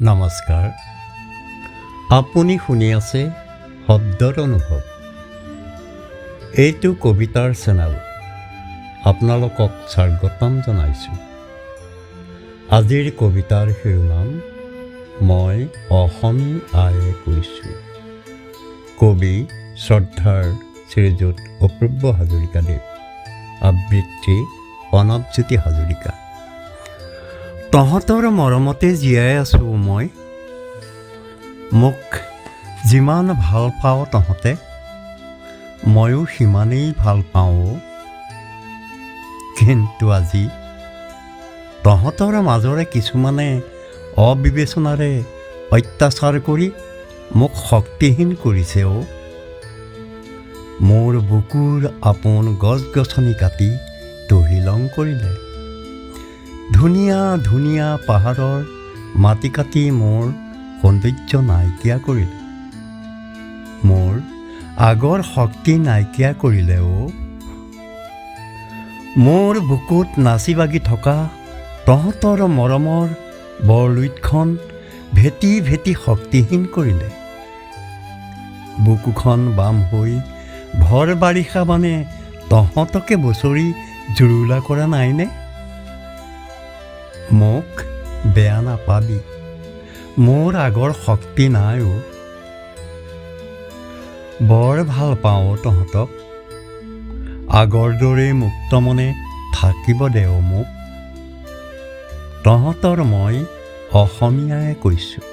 নমস্কাৰ। আপুনি শুনি আছে শব্দৰ অনুভৱ। এইটো কবিতাৰ চেনেল। আপোনালোকক স্বাগতম জনাইছোঁ। আজিৰ কবিতাৰ শিৰোনাম মই অসমী আয়ে কৈছোঁ। কবি শ্ৰদ্ধাৰ শ্ৰীযুত অপূৰ্ব হাজৰিকাদেৱ। আবৃত্তি প্ৰণৱজ্যোতি হাজৰিকা। তহঁতৰ মৰমতে জীয়াই আছোঁ মই। মোক যিমান ভাল পাওঁ তহঁতে, ময়ো সিমানেই ভাল পাওঁ। কিন্তু আজি তহঁতৰ মাজৰে কিছুমানে অবিবেচনাৰে অত্যাচাৰ কৰি মোক শক্তিহীন কৰিছে। মোৰ বুকুৰ আপোন গছ গছনি কাটি তহিলং কৰিলে। ধুনীয়া ধুনীয়া পাহাৰৰ মাটি কাটি মোৰ সৌন্দৰ্য নাইকিয়া কৰিলে। মোৰ আগৰ শক্তি নাইকিয়া কৰিলে। মোৰ বুকুত নাচি বাগি থকা তহঁতৰ মৰমৰ বৰলুইতখন ভেটি ভেটি শক্তিহীন কৰিলে। বুকুখন বাম হৈ ভৰ বাৰিষা মানে তহঁতকে বছৰি জুৰুলা কৰা নাইনে? মোক বেয়া নাপাবি, মোৰ আগৰ শক্তি নাই। বৰ ভাল পাওঁ তহঁতক, আগৰ দৰে মুক্ত মনে থাকিব দে মোক। তহঁতৰ মই অসমীয়াই কৈছোঁ।